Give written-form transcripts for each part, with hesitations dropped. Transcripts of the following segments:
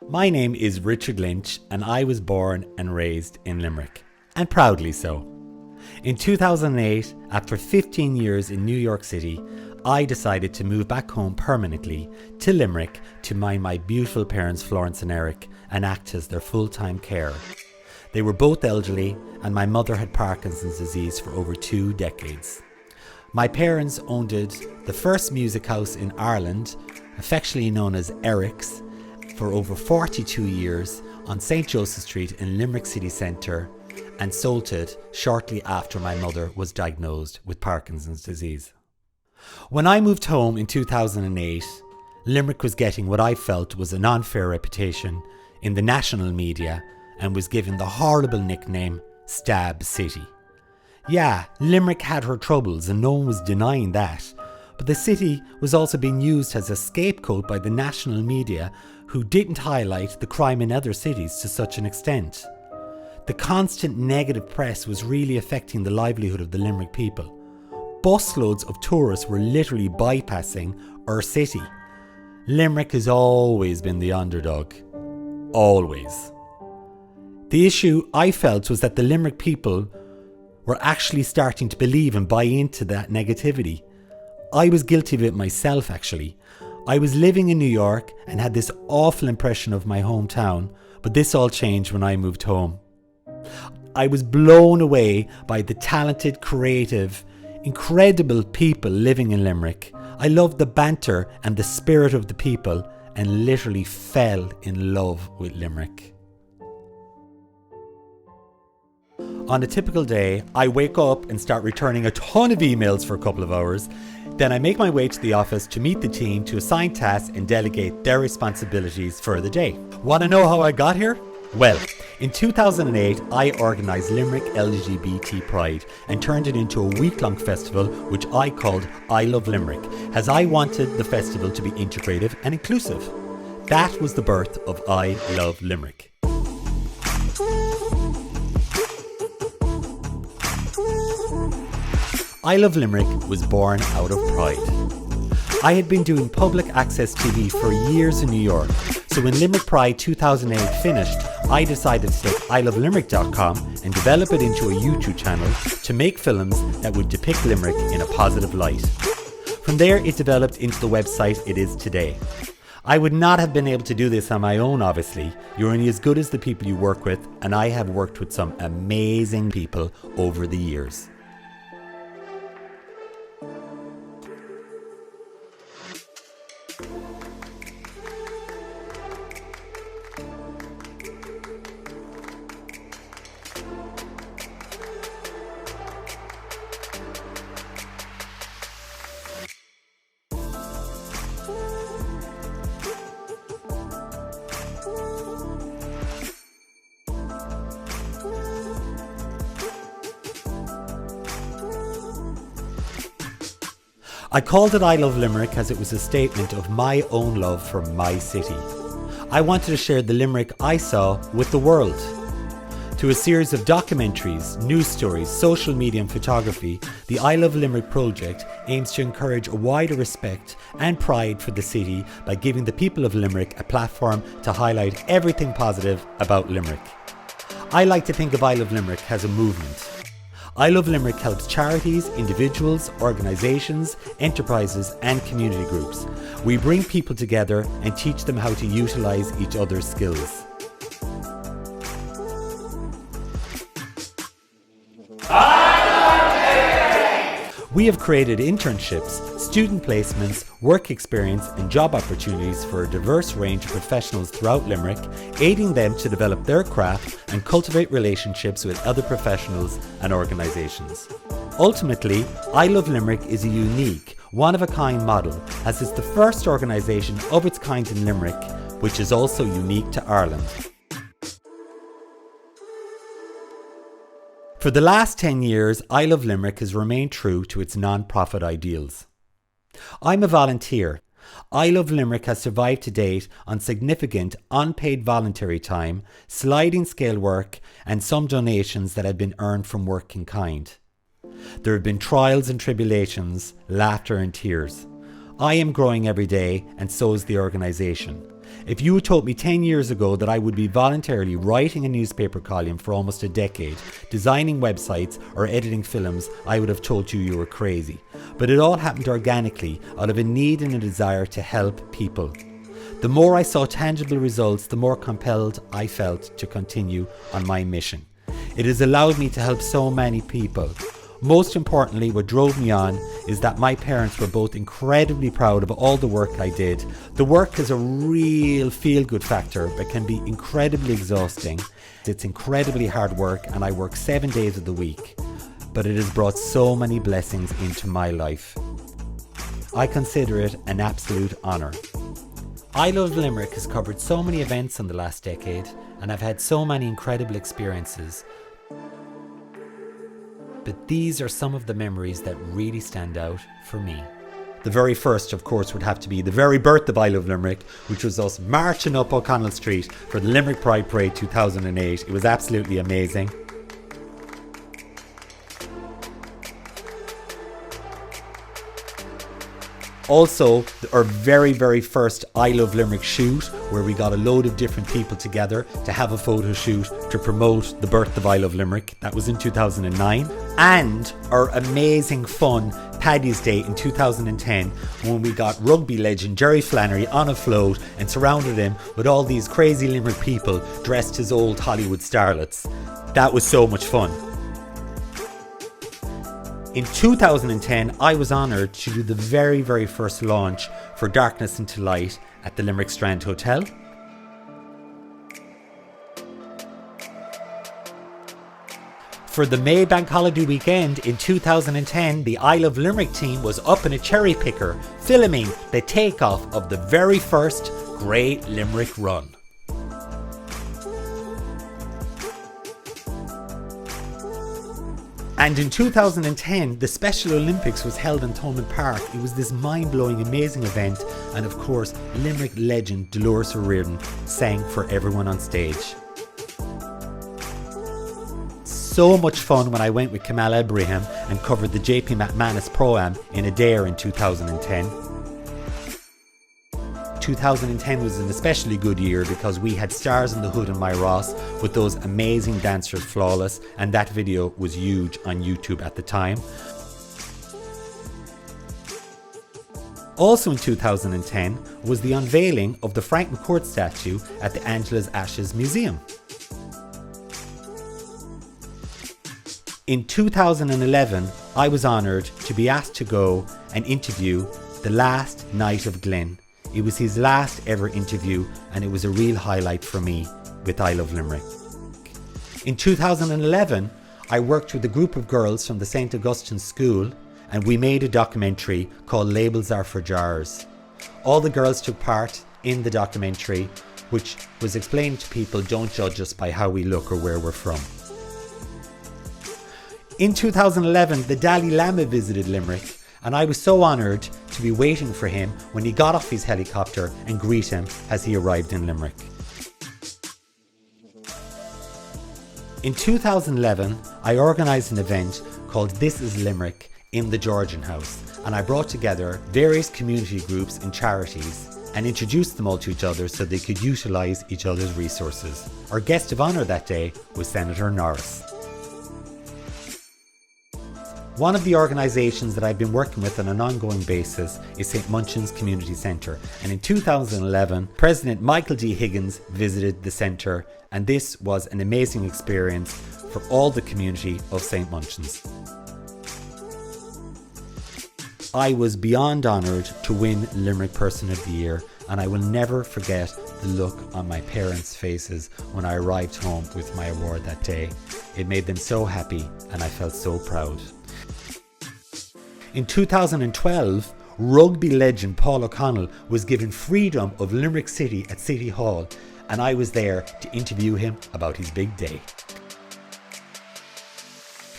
My name is Richard Lynch and I was born and raised in Limerick, and proudly so. In 2008, after 15 years in New York City, I decided to move back home permanently to Limerick to mind my beautiful parents Florence and Eric and act as their full-time carer. They were both elderly and my mother had Parkinson's disease for over 2 decades. My parents owned the first music house in Ireland, affectionately known as Eric's, for over 42 years on St. Joseph Street in Limerick City Centre, and sold it shortly after my mother was diagnosed with Parkinson's disease. When I moved home in 2008, Limerick was getting what I felt was an unfair reputation in the national media and was given the horrible nickname Stab City. Yeah, Limerick had her troubles and no one was denying that, but the city was also being used as a scapegoat by the national media who didn't highlight the crime in other cities to such an extent. The constant negative press was really affecting the livelihood of the Limerick people. Busloads of tourists were literally bypassing our city. Limerick has always been the underdog. Always. The issue I felt was that the Limerick people were actually starting to believe and buy into that negativity. I was guilty of it myself, actually. I was living in New York and had this awful impression of my hometown, but this all changed when I moved home. I was blown away by the talented, creative, incredible people living in Limerick. I loved the banter and the spirit of the people and literally fell in love with Limerick. On a typical day, I wake up and start returning a ton of emails for a couple of hours. Then I make my way to the office to meet the team to assign tasks and delegate their responsibilities for the day. Want to know how I got here? Well, in 2008, I organised Limerick LGBT Pride and turned it into a week-long festival which I called I Love Limerick, as I wanted the festival to be integrative and inclusive. That was the birth of I Love Limerick. I Love Limerick was born out of pride. I had been doing public access TV for years in New York, so when Limerick Pride 2008 finished, I decided to take ilovelimerick.com and develop it into a YouTube channel to make films that would depict Limerick in a positive light. From there, it developed into the website it is today. I would not have been able to do this on my own, obviously. You're only as good as the people you work with, and I have worked with some amazing people over the years. I called it I Love Limerick as it was a statement of my own love for my city. I wanted to share the Limerick I saw with the world. Through a series of documentaries, news stories, social media and photography, the I Love Limerick project aims to encourage a wider respect and pride for the city by giving the people of Limerick a platform to highlight everything positive about Limerick. I like to think of I Love Limerick as a movement. I Love Limerick helps charities, individuals, organisations, enterprises and community groups. We bring people together and teach them how to utilise each other's skills. We have created internships, student placements, work experience and job opportunities for a diverse range of professionals throughout Limerick, aiding them to develop their craft and cultivate relationships with other professionals and organisations. Ultimately, I Love Limerick is a unique, one-of-a-kind model, as it's the first organisation of its kind in Limerick, which is also unique to Ireland. For the last 10 years, I Love Limerick has remained true to its non-profit ideals. I'm a volunteer. I Love Limerick has survived to date on significant unpaid voluntary time, sliding scale work and some donations that have been earned from work in kind. There have been trials and tribulations, laughter and tears. I am growing every day and so is the organisation. If you had told me 10 years ago that I would be voluntarily writing a newspaper column for almost a decade, designing websites or editing films, I would have told you were crazy. But it all happened organically out of a need and a desire to help people. The more I saw tangible results, the more compelled I felt to continue on my mission. It has allowed me to help so many people. Most importantly, what drove me on is that my parents were both incredibly proud of all the work I did. The work is a real feel-good factor but can be incredibly exhausting. It's incredibly hard work and I work 7 days of the week, but it has brought so many blessings into my life. I consider it an absolute honour. I Love Limerick has covered so many events in the last decade and I've had so many incredible experiences. But these are some of the memories that really stand out for me. The very first, of course, would have to be the very birth of I Love Limerick, which was us marching up O'Connell Street for the Limerick Pride Parade 2008. It was absolutely amazing. Also, our very first I Love Limerick shoot, where we got a load of different people together to have a photo shoot to promote the birth of I Love Limerick. That was in 2009. And our amazing fun Paddy's Day in 2010, when we got rugby legend Jerry Flannery on a float and surrounded him with all these crazy Limerick people dressed as old Hollywood starlets. That was so much fun. In 2010, I was honoured to do the very first launch for Darkness into Light at the Limerick Strand Hotel. For the May Bank Holiday weekend in 2010, the I Love Limerick team was up in a cherry picker filming the takeoff of the very first Great Limerick Run. And in 2010, the Special Olympics was held in Thomond Park. It was this mind-blowing, amazing event. And of course, Limerick legend Dolores O'Riordan sang for everyone on stage. So much fun when I went with Kamal Ebrahim and covered the JP McManus Pro-Am in Adair in 2010. 2010 was an especially good year because we had Stars in the Hood and My Ross with those amazing dancers, Flawless, and that video was huge on YouTube at the time. Also in 2010 was the unveiling of the Frank McCourt statue at the Angela's Ashes Museum. In 2011, I was honoured to be asked to go and interview the last Knight of Glyn. It was his last ever interview and it was a real highlight for me with I Love Limerick. In 2011, I worked with a group of girls from the St. Augustine's School and we made a documentary called Labels Are for Jars. All the girls took part in the documentary, which was explaining to people, don't judge us by how we look or where we're from. In 2011, the Dalai Lama visited Limerick and I was so honoured to be waiting for him when he got off his helicopter and greet him as he arrived in Limerick. In 2011, I organised an event called This is Limerick in the Georgian House, and I brought together various community groups and charities and introduced them all to each other so they could utilise each other's resources. Our guest of honour that day was Senator Norris. One of the organisations that I've been working with on an ongoing basis is St. Munchin's Community Centre, and in 2011 President Michael D. Higgins visited the centre, and this was an amazing experience for all the community of St. Munchin's. I was beyond honoured to win Limerick Person of the Year, and I will never forget the look on my parents' faces when I arrived home with my award that day. It made them so happy and I felt so proud. In 2012, rugby legend Paul O'Connell was given freedom of Limerick City at City Hall, and I was there to interview him about his big day.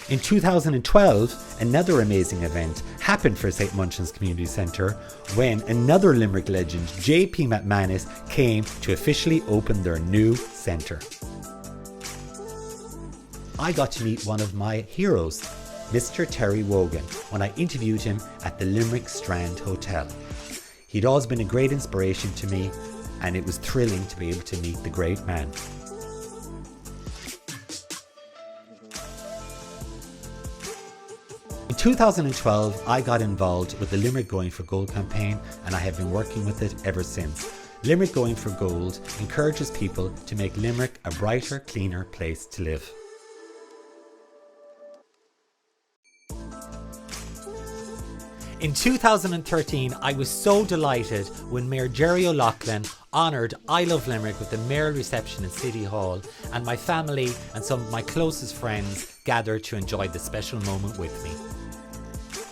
In 2012, another amazing event happened for St. Munchin's Community Centre when another Limerick legend, JP McManus, came to officially open their new centre. I got to meet one of my heroes, Mr. Terry Wogan, when I interviewed him at the Limerick Strand Hotel. He'd always been a great inspiration to me, and it was thrilling to be able to meet the great man. In 2012, I got involved with the Limerick Going for Gold campaign, and I have been working with it ever since. Limerick Going for Gold encourages people to make Limerick a brighter, cleaner place to live. In 2013, I was so delighted when Mayor Jerry O'Loughlin honoured I Love Limerick with a mayoral reception in City Hall, and my family and some of my closest friends gathered to enjoy the special moment with me.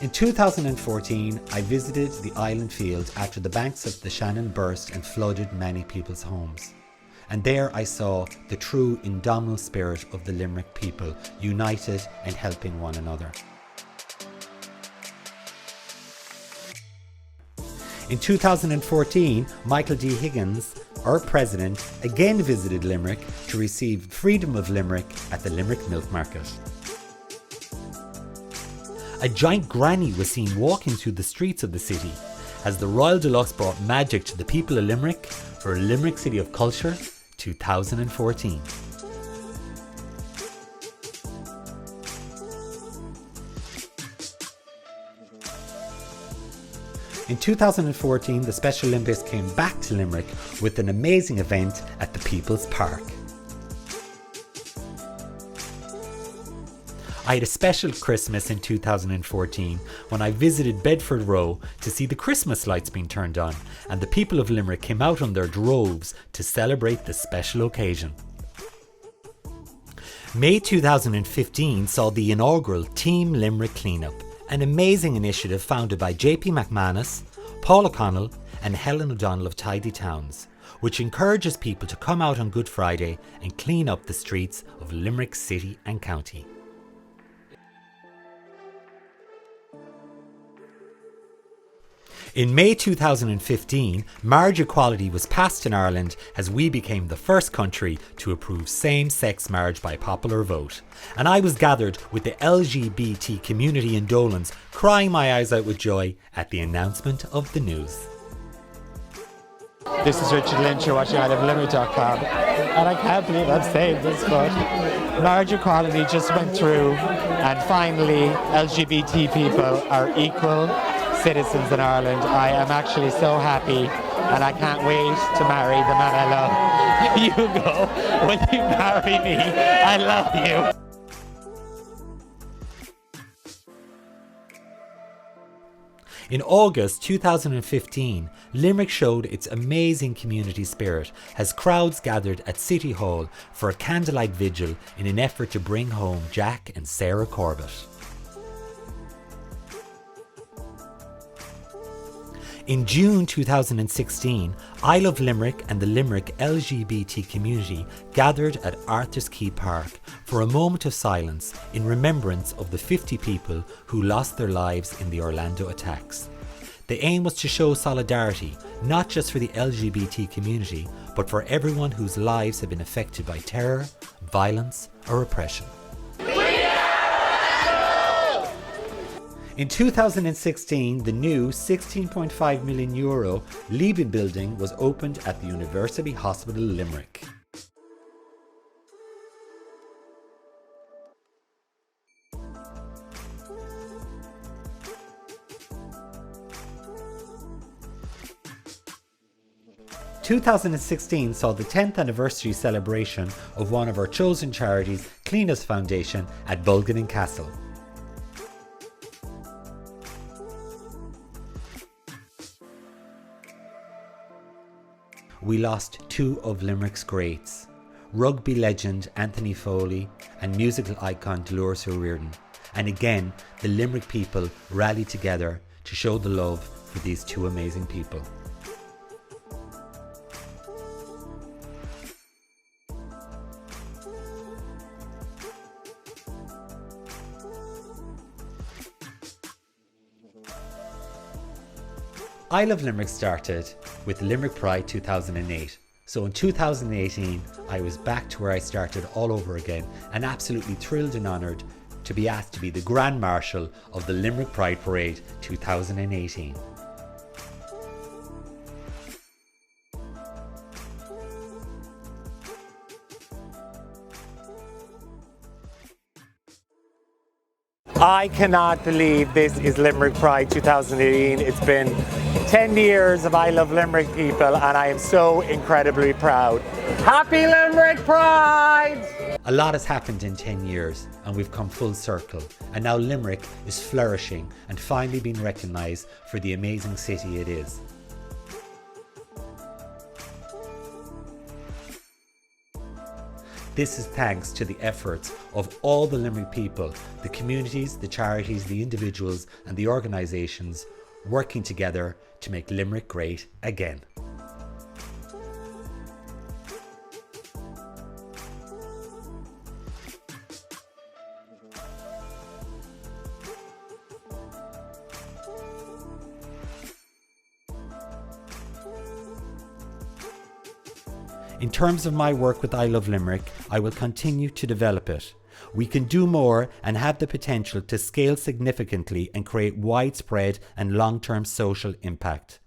In 2014, I visited the island field after the banks of the Shannon burst and flooded many people's homes. And there I saw the true indomitable spirit of the Limerick people, united and helping one another. In 2014, Michael D. Higgins, our president, again visited Limerick to receive Freedom of Limerick at the Limerick Milk Market. A giant granny was seen walking through the streets of the city as the Royal Deluxe brought magic to the people of Limerick for Limerick City of Culture 2014. In 2014, the Special Olympics came back to Limerick with an amazing event at the People's Park. I had a special Christmas in 2014 when I visited Bedford Row to see the Christmas lights being turned on, and the people of Limerick came out on their droves to celebrate the special occasion. May 2015 saw the inaugural Team Limerick Cleanup, an amazing initiative founded by JP McManus, Paul O'Connell and Helen O'Donnell of Tidy Towns, which encourages people to come out on Good Friday and clean up the streets of Limerick City and County. In May 2015, marriage equality was passed in Ireland as we became the first country to approve same-sex marriage by popular vote. And I was gathered with the LGBT community in Dolan's, crying my eyes out with joy at the announcement of the news. This is Richard Lynch, you're watching ILoveLimerick.com, and I can't believe I'm saying this, but marriage equality just went through, and finally LGBT people are equal citizens in Ireland. I am actually so happy, and I can't wait to marry the man I love. You go, will you marry me? I love you. In August 2015, Limerick showed its amazing community spirit as crowds gathered at City Hall for a candlelight vigil in an effort to bring home Jack and Sarah Corbett. In June 2016, I Love Limerick and the Limerick LGBT community gathered at Arthur's Quay Park for a moment of silence in remembrance of the 50 people who lost their lives in the Orlando attacks. The aim was to show solidarity, not just for the LGBT community, but for everyone whose lives have been affected by terror, violence, or oppression. In 2016, the new €16.5 million Liebe building was opened at the University Hospital Limerick. In 2016 saw the 10th anniversary celebration of one of our chosen charities, Cleaners Foundation, at Bulgadin Castle. We lost two of Limerick's greats, rugby legend Anthony Foley and musical icon Dolores O'Riordan. And again, the Limerick people rallied together to show the love for these two amazing people. I Love Limerick started with Limerick Pride 2008. So in 2018, I was back to where I started all over again, and absolutely thrilled and honoured to be asked to be the Grand Marshal of the Limerick Pride Parade 2018. I cannot believe this is Limerick Pride 2018. It's been 10 years of I Love Limerick people, and I am so incredibly proud. Happy Limerick Pride! A lot has happened in 10 years and we've come full circle, and now Limerick is flourishing and finally being recognised for the amazing city it is. This is thanks to the efforts of all the Limerick people, the communities, the charities, the individuals and the organisations working together to make Limerick great again. In terms of my work with I Love Limerick, I will continue to develop it. We can do more and have the potential to scale significantly and create widespread and long-term social impact.